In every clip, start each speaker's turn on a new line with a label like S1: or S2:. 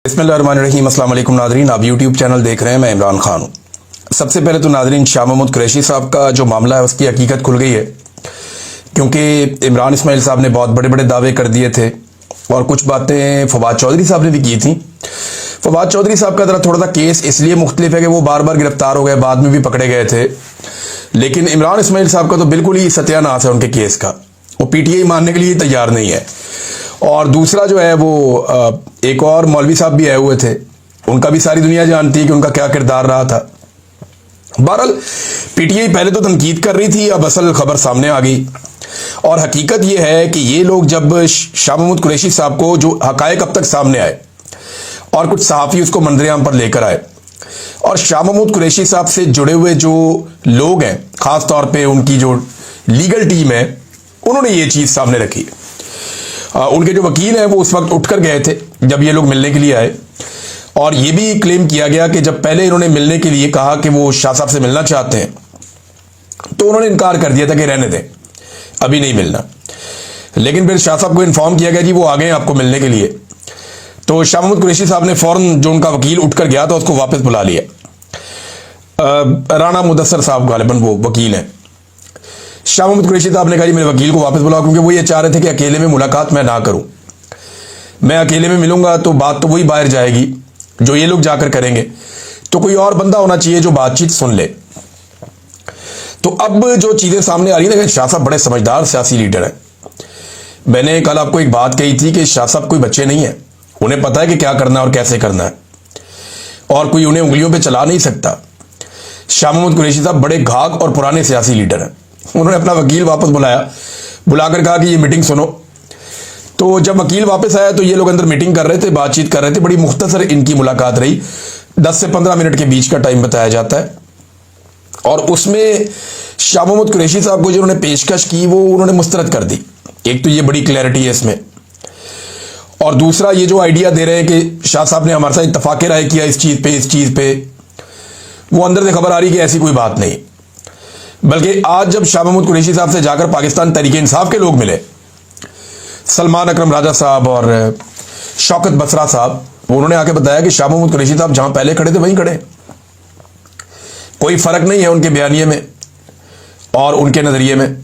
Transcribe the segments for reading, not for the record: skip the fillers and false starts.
S1: बिस्मिल्लाहिर्रहमानिर्रहीम। अस्सलाम वालेकुम नादरीन, आप यूट्यूब चैनल देख रहे हैं, मैं इमरान खान हूँ। सबसे पहले तो नादरीन, शाह महमूद कुरैशी साहब का जो मामला है उसकी हकीकत खुल गई है, क्योंकि इमरान इस्माइल साहब ने बहुत बड़े बड़े दावे कर दिए थे और कुछ बातें फवाद चौधरी साहब ने भी की थी। फवाद चौधरी साहब का थोड़ा सा केस इसलिए मुख्तलिफ है कि वो बार बार गिरफ्तार हो गए, बाद में भी पकड़े गए थे, लेकिन इमरान इस्माइल साहब का तो बिल्कुल ही सत्यानाश है उनके केस का। वो पीटीआई मानने के लिए तैयार नहीं है। और दूसरा जो है वो एक और मौलवी साहब भी आए हुए थे, उनका भी सारी दुनिया जानती है कि उनका क्या किरदार रहा था। बहरहाल पीटीआई पहले तो तनकीद कर रही थी, अब असल खबर सामने आ गई और हकीकत यह है कि ये लोग जब शाह महमूद कुरैशी साहब को जो हकायक अब तक सामने आए और कुछ सहाफ़ी उसको मंजर-ए-आम पर लेकर आए और शाह महमूद कुरैशी साहब से जुड़े हुए जो लोग हैं, ख़ास तौर पे उनकी जो लीगल टीम है, उन्होंने ये चीज़ सामने रखी। उनके जो वकील हैं वो उस वक्त उठकर गए थे जब ये लोग मिलने के लिए आए, और ये भी क्लेम किया गया कि जब पहले इन्होंने मिलने के लिए कहा कि वो शाह साहब से मिलना चाहते हैं तो उन्होंने इनकार कर दिया था कि रहने दें, अभी नहीं मिलना। लेकिन फिर शाह साहब को इन्फॉर्म किया गया जी वो आ गए आपको मिलने के लिए, तो शाह महमूद कुरैशी साहब ने फौरन जो उनका वकील उठकर गया था उसको वापस बुला लिया। राना मुदस्सर साहब गालिबन वो वकील हैं। शाह महमूद कुरैशी साहब ने कहा जी मेरे वकील को वापस बुलाओ, क्योंकि वो ये चाह रहे थे कि अकेले में मुलाकात मैं ना करूं। मैं अकेले में मिलूंगा तो बात तो वही बाहर जाएगी जो ये लोग जाकर करेंगे, तो कोई और बंदा होना चाहिए जो बातचीत सुन ले। तो अब जो चीजें सामने आ रही है, शाह साहब बड़े समझदार सियासी लीडर हैं। मैंने कल आपको एक बात कही थी कि शाह साहब कोई बच्चे नहीं है, उन्हें पता है कि क्या करना है और कैसे करना है, और कोई उन्हें उंगलियों पर चला नहीं सकता। शाह महमूद कुरैशी साहब बड़े घाघ और पुराने सियासी लीडर हैं। उन्होंने अपना वकील वापस बुलाया, बुलाकर कहा कि ये मीटिंग सुनो। तो जब वकील वापस आया तो ये लोग अंदर मीटिंग कर रहे थे, बातचीत कर रहे थे। बड़ी मुख्तसर इनकी मुलाकात रही, 10 से 15 मिनट के बीच का टाइम बताया जाता है। और उसमें शाह महमूद कुरैशी साहब को जो उन्होंने पेशकश की वो उन्होंने मुस्तरद कर दी। एक तो ये बड़ी क्लैरिटी है इसमें, और दूसरा ये जो आइडिया दे रहे हैं कि शाह साहब ने हमारे साथ इत्तफाक राय किया इस चीज़ पे, वो अंदर से खबर आ रही कि ऐसी कोई बात नहीं। बल्कि आज जब शाह महमूद कुरैशी साहब से जाकर पाकिस्तान तहरीक इंसाफ के लोग मिले, सलमान अकरम राजा साहब और शौकत बसरा साहब, उन्होंने आके बताया कि शाह महमूद कुरैशी साहब जहां पहले खड़े थे वहीं खड़े, कोई फर्क नहीं है उनके बयानिए में और उनके नजरिए में।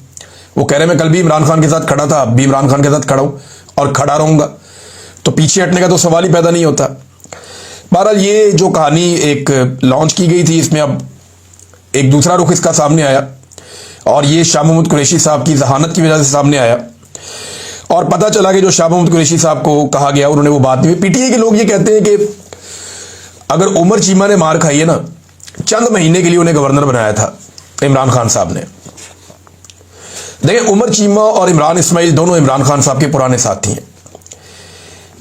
S1: वो कह रहे मैं कल भी इमरान खान के साथ खड़ा था, अब भी इमरान खान के साथ खड़ा हूं और खड़ा रहूंगा, तो पीछे हटने का तो सवाल ही पैदा नहीं होता। बहरहाल ये जो कहानी एक लॉन्च की गई थी, इसमें अब एक दूसरा रुख इसका सामने आया और ये शाह महमूद कुरैशी साहब की जहानत की वजह से सामने आया, और पता चला कि जो शाह महमूद कुरैशी साहब को कहा गया उन्होंने वो बात नहीं। पीटीआई के लोग ये कहते हैं कि अगर उमर चीमा ने मार खाई है ना, चंद महीने के लिए उन्हें गवर्नर बनाया था इमरान खान साहब ने। देखिए, उमर चीमा और इमरान इस्माइल दोनों इमरान खान साहब के पुराने साथी हैं।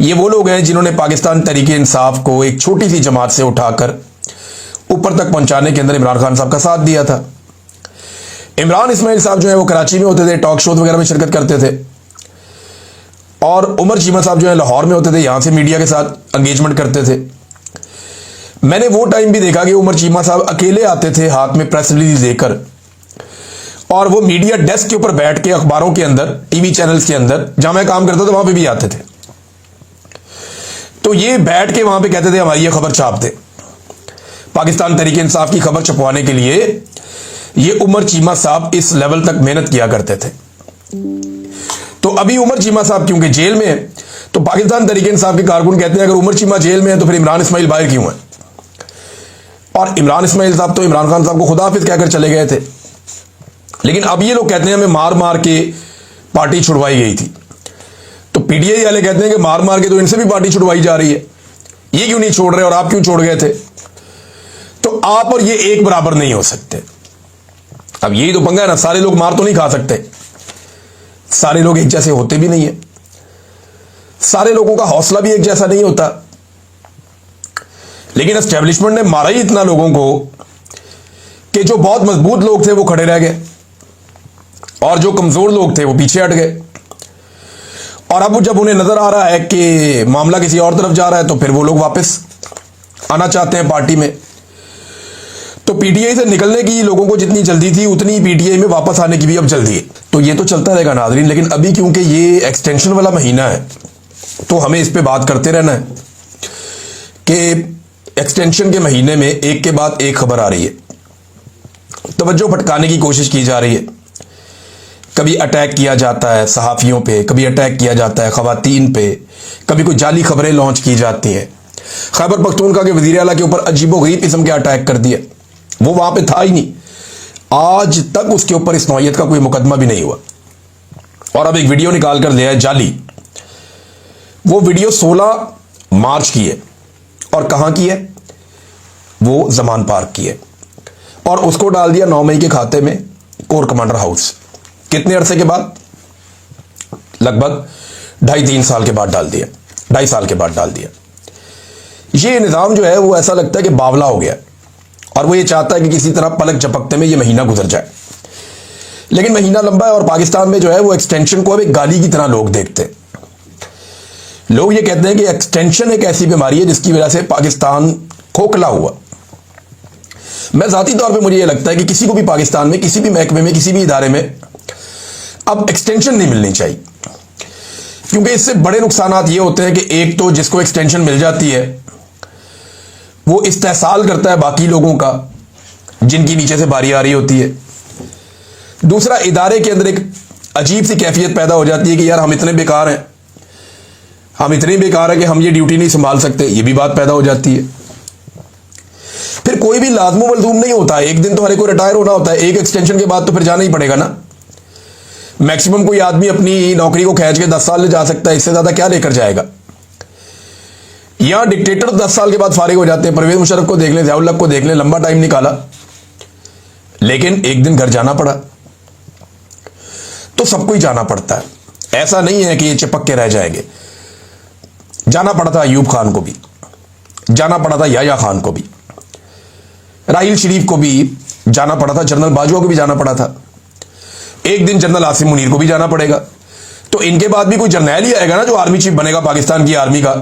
S1: ये वो लोग हैं जिन्होंने पाकिस्तान तहरीक इंसाफ को एक छोटी सी जमात से उठाकर ऊपर तक पहुंचाने के अंदर इमरान खान साहब का साथ दिया था। इमरान इस्माइल साहब जो है वो कराची में होते थे, टॉक शोज वगैरह में शिरकत करते थे, और उमर चीमा साहब जो है लाहौर में होते थे, यहां से मीडिया के साथ एंगेजमेंट करते थे। मैंने वो टाइम भी देखा कि उमर चीमा साहब अकेले आते थे हाथ में प्रेस रिलीज लेकर, और वो मीडिया डेस्क के ऊपर बैठ के अखबारों के अंदर, टीवी चैनल्स के अंदर, जहां मैं काम करता था वहां पे भी आते थे। तो ये बैठ के वहां पे कहते थे हमारी ये खबर छाप दे। पाकिस्तान तहरीक इंसाफ की खबर छपवाने के लिए ये उमर चीमा साहब इस लेवल तक मेहनत किया करते थे। तो अभी उमर चीमा साहब क्योंकि जेल में है, तो पाकिस्तान तहरीक इंसाफ के कारकुन कहते हैं अगर उमर चीमा जेल में है तो फिर इमरान इस्माइल बाहर क्यों है। और इमरान इस्माइल साहब तो इमरान खान साहब को खुदा हाफिज कहकर चले गए थे, लेकिन अब ये लोग कहते हैं हमें मार मार के पार्टी छुड़वाई गई थी। तो पीटीआई वाले कहते हैं कि मार मार के तो इनसे भी पार्टी छुड़वाई जा रही है, ये क्यों नहीं छोड़ रहे और आप क्यों छोड़ गए थे। तो आप और ये एक बराबर नहीं हो सकते। अब यही तो पंगा है ना, सारे लोग मार तो नहीं खा सकते, सारे लोग एक जैसे होते भी नहीं है, सारे लोगों का हौसला भी एक जैसा नहीं होता। लेकिन एस्टेब्लिशमेंट ने मारा ही इतना लोगों को कि जो बहुत मजबूत लोग थे वो खड़े रह गए और जो कमजोर लोग थे वो पीछे हट गए। और अब जब उन्हें नजर आ रहा है कि मामला किसी और तरफ जा रहा है तो फिर वो लोग वापस आना चाहते हैं पार्टी में। तो पीटीआई से निकलने की लोगों को जितनी जल्दी थी उतनी पीटीआई में वापस आने की भी अब जल्दी है। तो ये तो चलता रहेगा नाज़रीन, लेकिन अभी क्योंकि ये एक्सटेंशन वाला महीना है तो हमें इस पे बात करते रहना है। कि एक्सटेंशन के महीने में एक के बाद एक खबर आ रही है, तवज्जो भटकाने की कोशिश की जा रही है। कभी अटैक किया जाता है सहाफ़ियों पे, कभी अटैक किया जाता है ख़वातीन पे, कभी कोई जाली खबरें लॉन्च की जाती हैं। खैबर पख्तूनख्वा के वज़ीर आला के ऊपर अजीबोगरीब किस्म के अटैक कर दिया, वो वहाँ पे था ही नहीं। आज तक उसके ऊपर इस नौयत का कोई मुकदमा भी नहीं हुआ। और अब एक वीडियो निकाल कर दिया है जाली। वो वीडियो 16 मार्च की है और कहाँ की है? वो ज़मान पार्क की है, और उसको डाल दिया 9 मई के खाते में कोर कमांडर हाउस। कितने अरसे के बाद? लगभग 2.5-3 साल के बाद डाल दिया, 2.5 साल के बाद डाल दिया। ये निज़ाम जो है वो ऐसा लगता है कि बावला हो गया, और वो ये चाहता है कि किसी तरह पलक झपकते में ये महीना गुजर जाए। लेकिन महीना लंबा है, और पाकिस्तान में जो है वो एक्सटेंशन को अब एक गाली की तरह लोग देखते हैं। लोग ये कहते हैं कि एक्सटेंशन एक ऐसी बीमारी है जिसकी वजह से पाकिस्तान खोखला हुआ। मैं ज़ाती तौर पे मुझे ये लगता है कि किसी को भी पाकिस्तान में किसी भी महकमे में किसी भी इदारे में अब एक्सटेंशन नहीं मिलनी चाहिए, क्योंकि इससे बड़े नुकसानात ये होते हैं कि एक तो जिसको एक्सटेंशन मिल जाती है वो इस्तेहसाल करता है बाकी लोगों का जिनकी नीचे से बारी आ रही होती है। दूसरा, इदारे के अंदर एक अजीब सी कैफियत पैदा हो जाती है कि यार हम इतने बेकार हैं, हम इतने बेकार हैं कि हम ये ड्यूटी नहीं संभाल सकते, ये भी बात पैदा हो जाती है। फिर कोई भी लाजमो मलजूम नहीं होता है, एक दिन तो हर एक को रिटायर होना होता है, एक एक्सटेंशन के बाद तो फिर जाना ही पड़ेगा ना। मैक्सिमम कोई आदमी अपनी नौकरी को खींच के 10 साल ले जा सकता है, इससे ज्यादा क्या लेकर जाएगा। यहां डिक्टेटर 10 साल के बाद फारिग हो जाते हैं। परवेज मुशर्रफ को देख लें, ज़ियाउल हक को देख लें, लंबा टाइम निकाला, लेकिन एक दिन घर जाना पड़ा। तो सबको ही जाना पड़ता है, ऐसा नहीं है कि ये चिपक के रह जाएंगे। जाना पड़ा था अयूब खान को भी, जाना पड़ा था याया खान को भी, राहिल शरीफ को भी जाना पड़ा था, जनरल बाजवा को भी जाना पड़ा था, एक दिन जनरल आसिम मुनीर को भी जाना पड़ेगा। तो इनके बाद भी कोई जर्नैल ही आएगा ना जो आर्मी चीफ बनेगा पाकिस्तान की आर्मी का,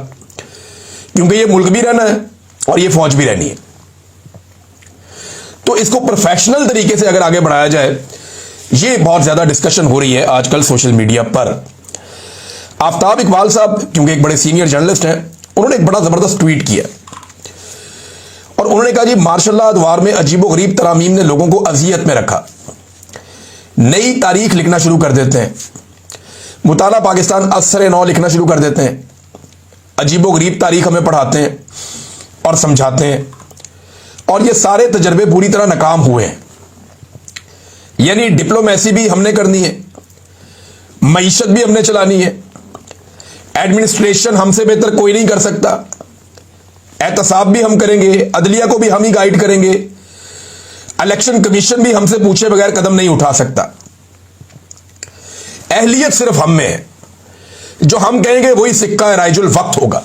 S1: क्योंकि ये मुल्क भी रहना है और ये फौज भी रहनी है। तो इसको प्रोफेशनल तरीके से अगर आगे बढ़ाया जाए, ये बहुत ज्यादा डिस्कशन हो रही है आजकल सोशल मीडिया पर। आफ्ताब इकबाल साहब, क्योंकि एक बड़े सीनियर जर्नलिस्ट हैं, उन्होंने एक बड़ा जबरदस्त ट्वीट किया और उन्होंने कहा जी मार्शल अदवार में अजीबोगरीब तरामीम ने लोगों को अजियत में रखा, नई तारीख लिखना शुरू कर देते हैं, मुताला पाकिस्तान असर नौ लिखना शुरू कर देते हैं, अजीबोगरीब तारीख हमें पढ़ाते हैं और समझाते हैं, और ये सारे तजर्बे पूरी तरह नाकाम हुए हैं। यानी डिप्लोमेसी भी हमने करनी है, मईशत भी हमने चलानी है, एडमिनिस्ट्रेशन हमसे बेहतर कोई नहीं कर सकता, एहतसाब भी हम करेंगे, अदलिया को भी हम ही गाइड करेंगे, इलेक्शन कमीशन भी हमसे पूछे बगैर कदम नहीं उठा सकता। अहलियत सिर्फ हम में है, जो हम कहेंगे वही सिक्का राइजुल वक्त होगा।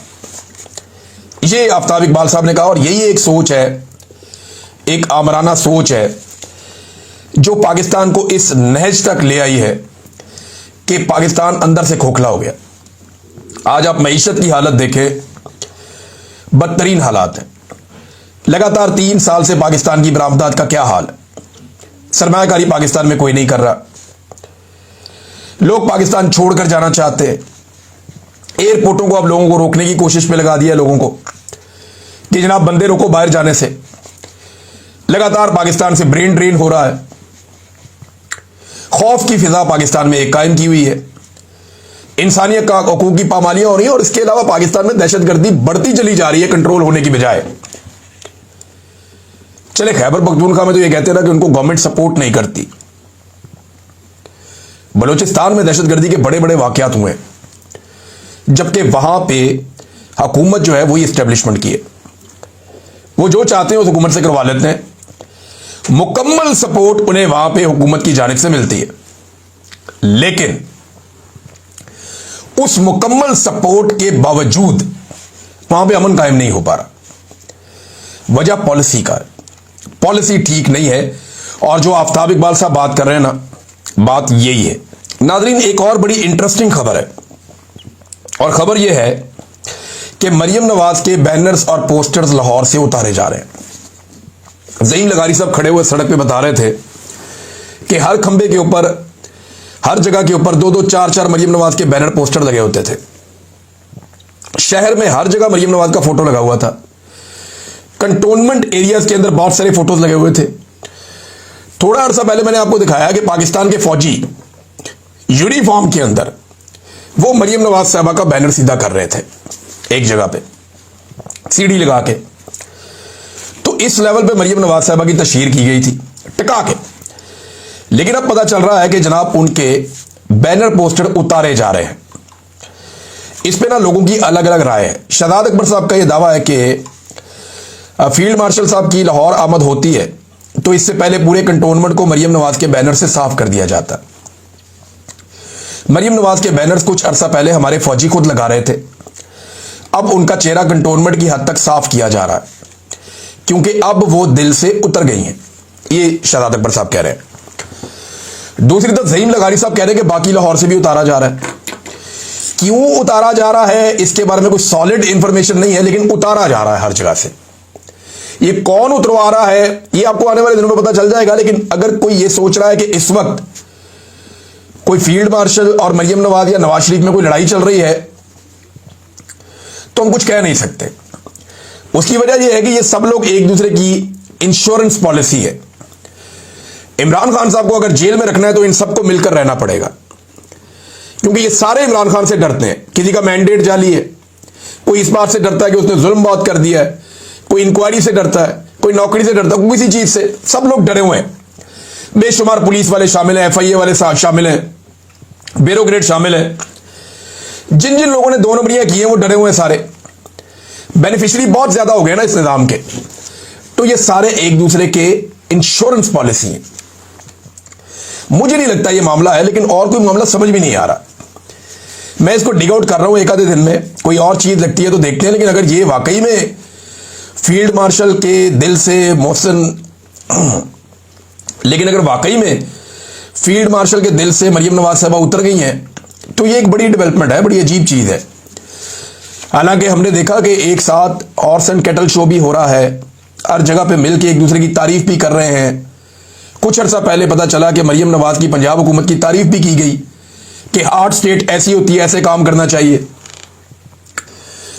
S1: ये आफ्ताब इकबाल साहब ने कहा, और यही एक सोच है, एक आमराना सोच है जो पाकिस्तान को इस नहज तक ले आई है कि पाकिस्तान अंदर से खोखला हो गया। आज आप मईशत की हालत देखें, बदतरीन हालात हैं। लगातार 3 साल से पाकिस्तान की बरामदात का क्या हाल है, सरमायाकारी पाकिस्तान में कोई नहीं कर रहा, लोग पाकिस्तान छोड़कर जाना चाहते हैं। एयरपोर्टों को अब लोगों को रोकने की कोशिश में लगा दिया लोगों को कि जनाब बंदे रोको बाहर जाने से। लगातार पाकिस्तान से ब्रेन ड्रेन हो रहा है, खौफ की फिजा पाकिस्तान में एक कायम की हुई है, इंसानियत का हकूक की पामालियां हो रही हैं, और इसके अलावा पाकिस्तान में दहशतगर्दी बढ़ती चली जा रही है कंट्रोल होने की बजाय। चले खैबर पख्तूनख्वा में तो ये कहते हैं ना कि उनको गवर्नमेंट सपोर्ट नहीं करती, बलूचिस्तान में दहशतगर्दी के बड़े बड़े वाकयात हुए, जबकि वहां पे हुकूमत जो है वही इस्टेब्लिशमेंट की है, वो जो चाहते हैं उस हुकूमत से करवा लेते हैं, मुकम्मल सपोर्ट उन्हें वहां पे हुकूमत की जानिब से मिलती है। लेकिन उस मुकम्मल सपोर्ट के बावजूद वहां पे अमन कायम नहीं हो पा रहा। वजह पॉलिसी का, पॉलिसी ठीक नहीं है। और जो आफ्ताब इकबाल साहब बात कर रहे हैं ना, बात यही है। नाज़रीन, एक और बड़ी इंटरेस्टिंग खबर है, और खबर यह है कि मरियम नवाज के बैनर्स और पोस्टर्स लाहौर से उतारे जा रहे हैं। ज़हीम लगारी साहब खड़े हुए सड़क पे बता रहे थे कि हर खंबे के ऊपर, हर जगह के ऊपर 2-2, 4-4 मरियम नवाज के बैनर पोस्टर लगे होते थे। शहर में हर जगह मरियम नवाज का फोटो लगा हुआ था। कंटोनमेंट एरियाज के अंदर बहुत सारे फोटोज लगे हुए थे। थोड़ा अर्सा पहले मैंने आपको दिखाया कि पाकिस्तान के फौजी यूनिफॉर्म के अंदर वो मरियम नवाज साहबा का बैनर सीधा कर रहे थे एक जगह पे सीढ़ी लगा के। तो इस लेवल पे मरियम नवाज साहबा की तशहीर की गई थी टिका के। लेकिन अब पता चल रहा है कि जनाब उनके बैनर पोस्टर उतारे जा रहे हैं। इस पे ना लोगों की अलग अलग राय है। शहजाद अकबर साहब का यह दावा है कि फील्ड मार्शल साहब की लाहौर आमद होती है तो इससे पहले पूरे कंटोनमेंट को मरियम नवाज के बैनर से साफ कर दिया जाता। मरियम नवाज के बैनर्स कुछ अरसा पहले हमारे फौजी खुद लगा रहे थे। अब उनका चेहरा कंटोनमेंट की हद तक साफ किया जा रहा है क्योंकि अब वो दिल से उतर गई हैं, ये शहजाद अकबर साहब कह रहे हैं। दूसरी तरफ ज़हीम लगारी साहब कह रहे हैं कि बाकी लाहौर से भी उतारा जा रहा है। क्यों उतारा जा रहा है इसके बारे में कोई सॉलिड इंफॉर्मेशन नहीं है, लेकिन उतारा जा रहा है हर जगह से। ये कौन उतरवा रहा है ये आपको आने वाले दिनों में पता चल जाएगा। लेकिन अगर कोई ये सोच रहा है कि इस वक्त कोई फील्ड मार्शल और मरियम नवाज या नवाज शरीफ में कोई लड़ाई चल रही है तो हम कुछ कह नहीं सकते। उसकी वजह यह है कि ये सब लोग एक दूसरे की इंश्योरेंस पॉलिसी है। इमरान खान साहब को अगर जेल में रखना है तो इन सबको मिलकर रहना पड़ेगा क्योंकि ये सारे इमरान खान से डरते हैं। किसी का मैंडेट जाली है, कोई इस बात से डरता है कि उसने जुल्म बहुत कर दिया है, कोई इंक्वायरी से डरता है, कोई नौकरी से डरता है, कोई किसी चीज से। सब लोग डरे हुए हैं। बेशुमार पुलिस वाले शामिल हैं, FIA वाले शामिल हैं, ब्यूरोक्रेट शामिल हैं। जिन जिन लोगों ने 2 नंबरियां की हैं वो डरे हुए हैं सारे। बेनिफिशियरी बहुत ज्यादा हो गए ना इस निजाम के। तो ये सारे एक दूसरे के इंश्योरेंस पॉलिसी है। मुझे नहीं लगता ये मामला है, लेकिन और कोई मामला समझ भी नहीं आ रहा। मैं इसको डिग आउट कर रहा हूं एक आधे दिन में। कोई और चीज लगती है तो देखते हैं। लेकिन अगर ये वाकई में फील्ड मार्शल के दिल से मोहसिन लेकिन अगर वाकई में फील्ड मार्शल के दिल से मरियम नवाज साहबा उतर गई हैं तो ये एक बड़ी डेवलपमेंट है, बड़ी अजीब चीज है। हालांकि हमने देखा कि एक साथ हॉर्स एंड कैटल शो भी हो रहा है, हर जगह पे मिलकर एक दूसरे की तारीफ भी कर रहे हैं। कुछ अर्सा पहले पता चला कि मरियम नवाज की पंजाब हुकूमत की तारीफ भी की गई कि 8 स्टेट ऐसी होती है, ऐसे काम करना चाहिए।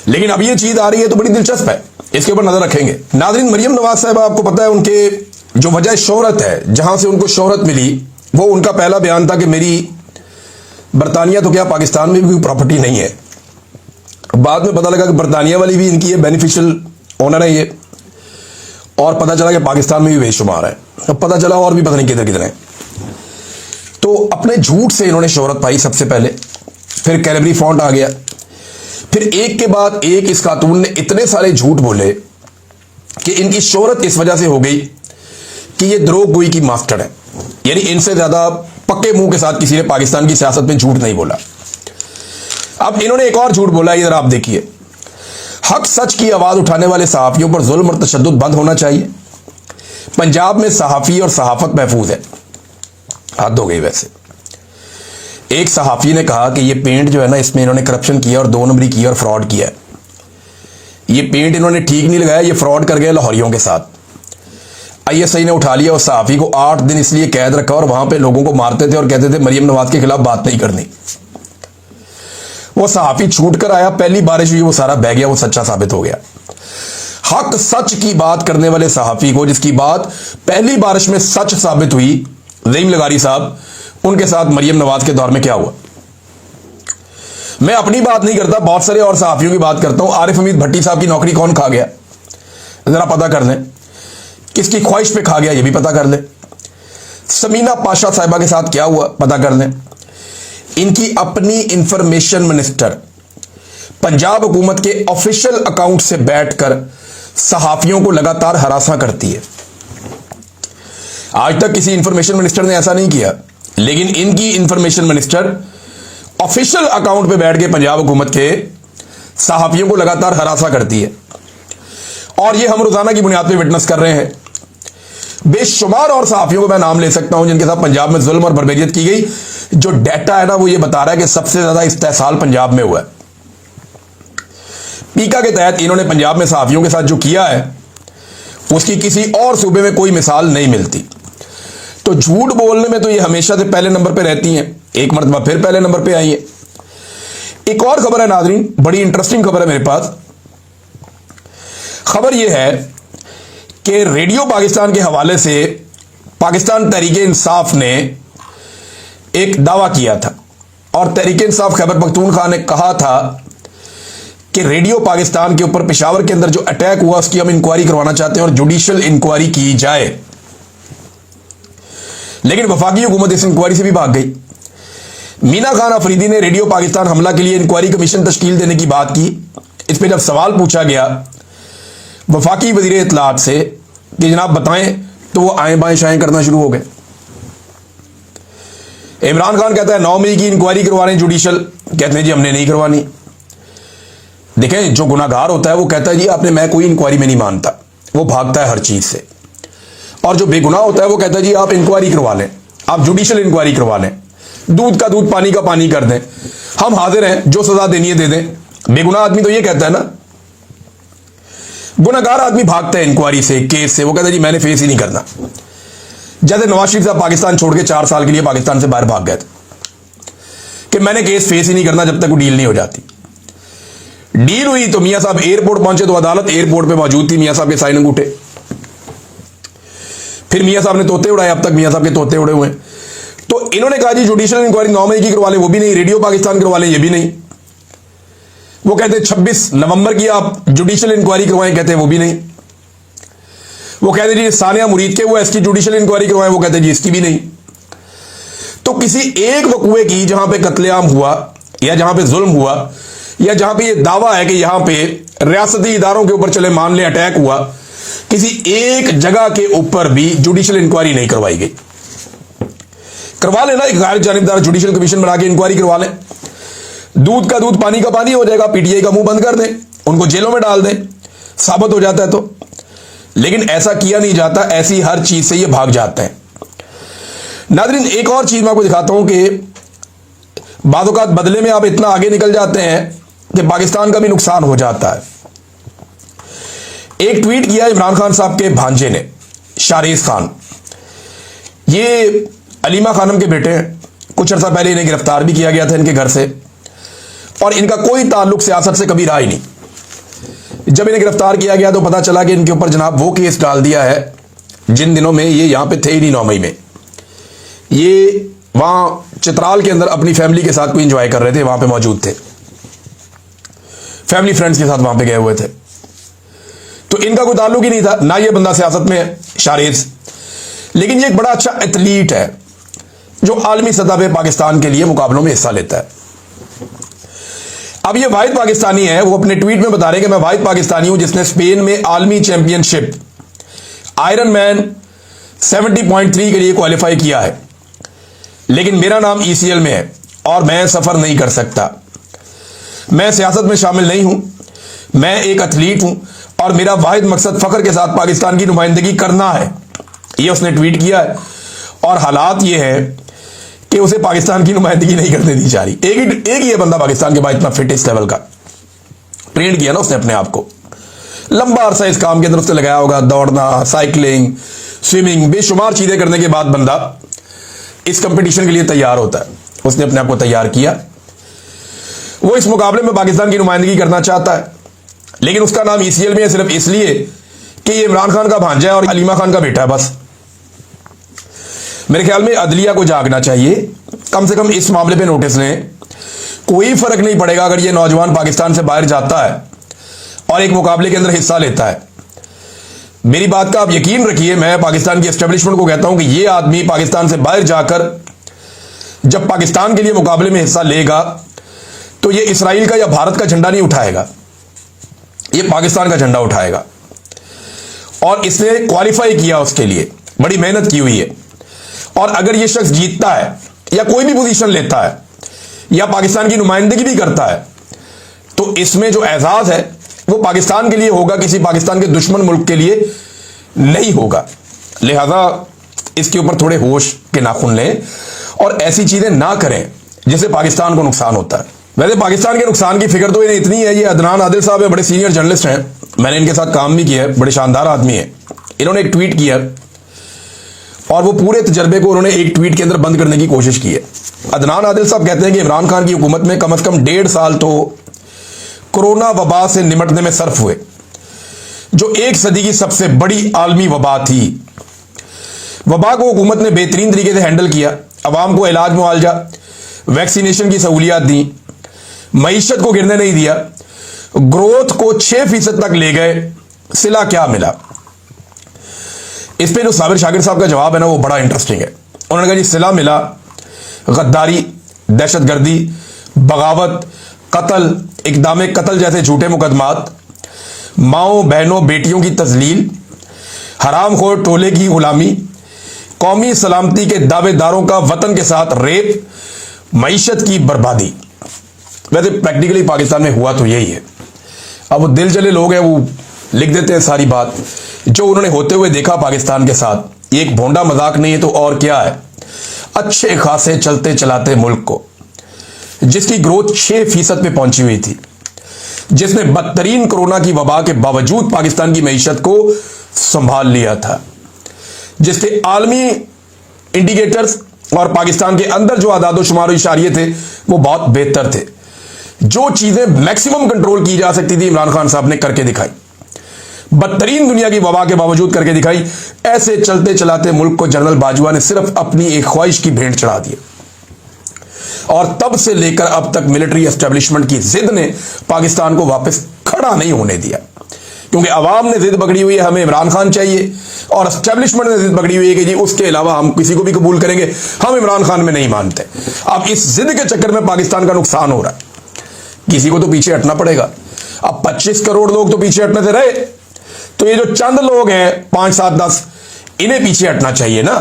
S1: लेकिन अब ये चीज आ रही है तो बड़ी दिलचस्प है, इसके ऊपर नजर रखेंगे। नाज़रीन, मरियम नवाज साहबा आपको पता है उनके जो वजह शोहरत है, जहां से उनको शोहरत मिली, वो उनका पहला बयान था कि मेरी बरतानिया तो क्या पाकिस्तान में भी कोई प्रॉपर्टी नहीं है। बाद में पता लगा कि बरतानिया वाली भी इनकी है, बेनिफिशियल ओनर है ये, और पता चला कि पाकिस्तान में भी बेशुमार है। अब पता चला और भी पता नहीं किधर किधर है। तो अपने झूठ से इन्होंने शोहरत पाई सबसे पहले, फिर कैलेबरी फॉन्ट आ गया, फिर एक के बाद एक इस खातून ने इतने सारे झूठ बोले कि इनकी शोहरत इस वजह से हो गई कि ये द्रोहगोई की मास्टर है। यानी इनसे ज्यादा पक्के मुंह के साथ किसी ने पाकिस्तान की सियासत में झूठ नहीं बोला। अब इन्होंने एक और झूठ बोला, इधर आप देखिए। हक सच की आवाज उठाने वाले सहाफियों पर जुल्म और तशद्दुद बंद होना चाहिए। पंजाब में सहाफी और सहाफत महफूज है। हद हो गई। वैसे एक सहाफी ने कहा कि ये पेंट जो है ना, इसमें इन्होंने करप्शन किया और 2 नंबरी किया और फ्रॉड किया है। ये पेंट इन्होंने ठीक नहीं लगाया, ये फ्रॉड कर गए लाहौरियों के साथ। ISI ने उठा लिया उस सहाफी को, 8 दिन इसलिए कैद रखा और वहां पे लोगों को मारते थे और कहते थे मरियम नवाज के खिलाफ बात नहीं करनी। वो सहाफी छूट कर आया, पहली बारिश हुई, वो सारा बह गया, वो सच्चा साबित हो गया। हक सच की बात करने वाले सहाफी को, जिसकी बात पहली बारिश में सच साबित हुई, ज़हीम लगारी साहब, उनके साथ मरियम नवाज के दौर में क्या हुआ। मैं अपनी बात नहीं करता, बहुत सारे और सहाफियों की बात करता हूं। आरिफ हमीद भट्टी साहब की नौकरी कौन खा गया, जरा पता कर लें। किसकी ख्वाहिश पे खा गया ये भी पता कर लें। समीना पाशा साहिबा के साथ क्या हुआ पता कर लें। इनकी अपनी इंफॉर्मेशन मिनिस्टर पंजाब हुकूमत के ऑफिशियल अकाउंट से बैठकर सहाफियों को लगातार हरासा करती है। आज तक किसी इंफॉर्मेशन मिनिस्टर ने ऐसा नहीं किया, लेकिन इनकी इंफॉर्मेशन मिनिस्टर ऑफिशियल अकाउंट पे बैठ के पंजाब हुकूमत के सहाफियों को लगातार हरासा करती है। और ये हम रोजाना की बुनियाद पे विटनेस कर रहे हैं। बेशुमार और सहाफियों को मैं नाम ले सकता हूं जिनके साथ पंजाब में जुल्म और बर्बरियत की गई। जो डाटा है ना, वो ये बता रहा है कि सबसे ज्यादा इस्तेहसाल पंजाब में हुआ है। पीका के तहत इन्होंने पंजाब में सहाफियों के साथ जो किया है, उसकी किसी और सूबे में कोई मिसाल नहीं मिलती। तो झूठ बोलने में तो ये हमेशा से पहले नंबर पे रहती हैं, एक मरतबा फिर पहले नंबर पे आई है। एक और खबर है नाज़रीन, बड़ी इंटरेस्टिंग खबर है मेरे पास। खबर यह है कि रेडियो पाकिस्तान के हवाले से पाकिस्तान तहरीक इंसाफ ने एक दावा किया था और तहरीक इंसाफ खैबर पख्तूनख्वा ने कहा था कि रेडियो पाकिस्तान के ऊपर पेशावर के अंदर जो अटैक हुआ उसकी हम इंक्वायरी करवाना चाहते हैं और जुडिशियल इंक्वायरी की जाए। लेकिन वफाकी हुकूमत इस इंक्वायरी से भी भाग गई। मीना खान अफरीदी ने रेडियो पाकिस्तान हमला के लिए इंक्वायरी कमीशन तश्कील देने की बात की। इस पर जब सवाल पूछा गया वफाकी वजीर इत्तलात से कि जनाब बताएं, तो वो आए बाएं शाएं करना शुरू हो गए। इमरान खान कहता है 9 मई की इंक्वायरी करवा रहे हैं जुडिशियल, कहते हैं जी हमने नहीं करवानी। देखें, जो गुनाहगार होता है वो कहता है जी आपने, मैं कोई इंक्वायरी में नहीं मानता, वो भागता है हर चीज से। और जो बेगुनाह होता है वो कहता है जी आप इंक्वायरी करवा लें, आप जुडिशियल इंक्वायरी करवा लें, दूध का दूध पानी का पानी कर दें, हम हाजिर हैं, जो सजा देनी है दे दें। बेगुनाह आदमी तो ये कहता है ना, गुनाहगार आदमी भागता है इंक्वायरी से, केस से, वो कहता है जी मैंने फेस ही नहीं करना। जैसे नवाज शरीफ साहब पाकिस्तान छोड़ के 4 साल के लिए पाकिस्तान से बाहर भाग गए थे कि मैंने केस फेस ही नहीं करना जब तक वो डील नहीं हो जाती। डील हुई तो मियां साहब एयरपोर्ट पहुंचे तो अदालत एयरपोर्ट पे मौजूद थी, मियां साहब के साइन अंगूठे। फिर मियां साहब ने तोते उड़ाए, अब तक मियां साहब के तोते उड़े हुए हैं। तो इन्होंने कहा जी जुडिशियल इंक्वायरी 9 मई की करवा लें, वो भी नहीं। रेडियो पाकिस्तान करवा लें, ये भी नहीं। वो कहते हैं 26 नवंबर की आप जुडिशियल इंक्वायरी करवाएं, कहते हैं वो भी नहीं। वो कहते हैं जी सानिया मुरीद के हुआ इसकी जुडिशियल इंक्वायरी करवाएं, वो कहते हैं जी इसकी भी नहीं। तो किसी एक वकूए की जहां पे कत्लेआम हुआ या जहां पे जुल्म हुआ या जहां पे ये दावा है कि यहां पे रियासती इदारों के ऊपर चले मान ले अटैक हुआ, किसी एक जगह के ऊपर भी जुडिशियल इंक्वायरी नहीं करवाई गई। करवा लेना, एक गैर जानिबदार जुडिशियल कमीशन बना के इंक्वायरी करवा लें, दूध का दूध पानी का पानी हो जाएगा, पीटीआई का मुंह बंद कर दें, उनको जेलों में डाल दें, साबित हो जाता है तो। लेकिन ऐसा किया नहीं जाता, ऐसी हर चीज से ये भाग जाते हैं। नाज़रीन, एक और चीज मैं आपको दिखाता हूं कि बाज़ औक़ात बदले में आप इतना आगे निकल जाते हैं कि पाकिस्तान का भी नुकसान हो जाता है। एक ट्वीट किया इमरान खान साहब के भांजे ने, शारेज खान, ये अलीमा खानम के बेटे हैं। कुछ अर्सा पहले इन्हें गिरफ्तार भी किया गया था इनके घर से और इनका कोई ताल्लुक सियासत से कभी रहा ही नहीं। जब इन्हें गिरफ्तार किया गया तो पता चला कि इनके ऊपर जनाब वो केस डाल दिया है जिन दिनों में ये यहां पे थे ही नहीं। 9 मई में ये वहां चित्राल के अंदर अपनी फैमिली के साथ कोई एंजॉय कर रहे थे, वहां पे मौजूद थे, फैमिली फ्रेंड्स के साथ वहां पे गए हुए थे। तो इनका कोई ताल्लुक ही नहीं था, ना ये बंदा सियासत में है शारेज। लेकिन ये एक बड़ा अच्छा एथलीट है जो आलमी सतह पे पाकिस्तान के लिए मुकाबलों में हिस्सा लेता है। अब ये वाहिद पाकिस्तानी है, वो अपने ट्वीट में बता रहे हैं कि मैं वाहिद पाकिस्तानी हूं जिसने स्पेन में आलमी चैंपियनशिप आयरन मैन 70.3 के लिए क्वालिफाई किया है, लेकिन मेरा नाम ईसीएल में है और मैं सफर नहीं कर सकता। मैं सियासत में शामिल नहीं हूं, मैं एक एथलीट हूं और मेरा वाहिद मकसद फख्र के साथ पाकिस्तान की नुमाइंदगी करना है। ये उसने ट्वीट किया है और हालात ये है कि उसे पाकिस्तान की नुमाइंदगी नहीं करने दी जा रही। एक ही ये बंदा पाकिस्तान के बाद इतना फिट इस लेवल का ट्रेंड किया ना उसने अपने आप को, लंबा अरसा इस काम के अंदर उसने लगाया होगा, दौड़ना, साइकिलिंग, स्विमिंग, बेशुमार चीजें करने के बाद बंदा इस कंपटीशन के लिए तैयार होता है। उसने अपने आप को तैयार किया, वो इस मुकाबले में पाकिस्तान की नुमाइंदगी करना चाहता है, लेकिन उसका नाम ईसीएल में है सिर्फ इसलिए कि ये इमरान खान का भांजा है और अलीमा खान का बेटा है। बस मेरे ख्याल में अदलिया को जागना चाहिए, कम से कम इस मामले पे नोटिस लें। कोई फर्क नहीं पड़ेगा अगर ये नौजवान पाकिस्तान से बाहर जाता है और एक मुकाबले के अंदर हिस्सा लेता है। मेरी बात का आप यकीन रखिए, मैं पाकिस्तान की एस्टेब्लिशमेंट को कहता हूं कि ये आदमी पाकिस्तान से बाहर जाकर जब पाकिस्तान के लिए मुकाबले में हिस्सा लेगा तो ये इसराइल का या भारत का झंडा नहीं उठाएगा, ये पाकिस्तान का झंडा उठाएगा। और इसने क्वालिफाई किया, उसके लिए बड़ी मेहनत की हुई है। और अगर ये शख्स जीतता है या कोई भी पोजीशन लेता है या पाकिस्तान की नुमाइंदगी भी करता है तो इसमें जो एजाज है वो पाकिस्तान के लिए होगा, किसी पाकिस्तान के दुश्मन मुल्क के लिए नहीं होगा। लिहाजा इसके ऊपर थोड़े होश के नाखून लें और ऐसी चीजें ना करें जिससे पाकिस्तान को नुकसान होता है। वैसे पाकिस्तान के नुकसान की फिक्र तो इन्हें इतनी है, ये अदनान आदिल साहब है, बड़े सीनियर जर्नलिस्ट हैं, मैंने इनके साथ काम भी किया है, बड़े शानदार आदमी है। इन्होंने एक ट्वीट किया और वो पूरे तजर्बे को उन्होंने एक ट्वीट के अंदर बंद करने की कोशिश की है। अदनान आदिल साहब कहते हैं कि इमरान खान की हुकूमत में कम 1.5 साल तो कोरोना वबा से निपटने में सर्फ हुए, जो एक सदी की सबसे बड़ी आलमी वबा थी। वबा को हुकूमत ने बेहतरीन तरीके से हैंडल किया, अवाम को इलाज मुआवजा, वैक्सीनेशन की सहूलियात दी, मईशत को गिरने नहीं दिया, ग्रोथ को 6% तक ले गए। सिला क्या मिला? इस पे जो साबिर शाकिर साहब का जवाब है ना, वो बड़ा इंटरेस्टिंग है। उन्होंने कहा जी सिला मिला गद्दारी, दहशतगर्दी, बगावत, कत्ल, इक़दाम कत्ल जैसे झूठे मुकदमात, माओं बहनों बेटियों की तजलील, हरामखोर टोले की गुलामी, कौमी सलामती के दावेदारों का वतन के साथ रेप, मईशत की बर्बादी। वैसे प्रैक्टिकली पाकिस्तान में हुआ तो यही है। अब वो दिल चले लोग हैं, वो लिख देते हैं सारी बात जो उन्होंने होते हुए देखा पाकिस्तान के साथ। ये एक भोंडा मजाक नहीं है तो और क्या है। अच्छे खासे चलते चलाते मुल्क को, जिसकी ग्रोथ 6% पे पहुंची हुई थी, जिसने बदतरीन कोरोना की वबा के बावजूद पाकिस्तान की मईशत को संभाल लिया था, जिसके आलमी इंडिकेटर्स और पाकिस्तान के अंदर जो आदाद शुमार इशारिये थे वो बहुत बेहतर थे। जो चीजें मैक्सिमम कंट्रोल की जा सकती थी इमरान खान साहब ने करके दिखाई, बदतरीन दुनिया की वबा के बावजूद करके दिखाई। ऐसे चलते चलाते मुल्क को जनरल बाजवा ने सिर्फ अपनी एक ख्वाहिश की भेंट चढ़ा दी और तब से लेकर अब तक मिलिट्री एस्टेब्लिशमेंट की जिद ने पाकिस्तान को वापस खड़ा नहीं होने दिया, क्योंकि अवाम ने जिद पकड़ी हुई है हमें इमरान खान चाहिए, और एस्टेब्लिशमेंट ने जिद पकड़ी हुई है कि जी उसके अलावा हम किसी को भी कबूल करेंगे, हम इमरान खान में नहीं मानते। अब इस जिद के चक्कर में पाकिस्तान का नुकसान हो रहा है, किसी को तो पीछे हटना पड़ेगा। अब 25 करोड़ लोग तो पीछे हटने से रहे, तो ये जो चंद लोग हैं 5, 7, 10, इन्हें पीछे हटना चाहिए ना।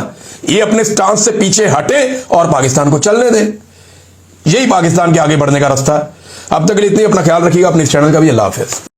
S1: ये अपने स्टांस से पीछे हटे और पाकिस्तान को चलने दें। यही पाकिस्तान के आगे बढ़ने का रास्ता है। अब तक के लिए इतनी, अपना ख्याल रखिएगा, अपने इस चैनल का भी। अल्लाह हाफिज़।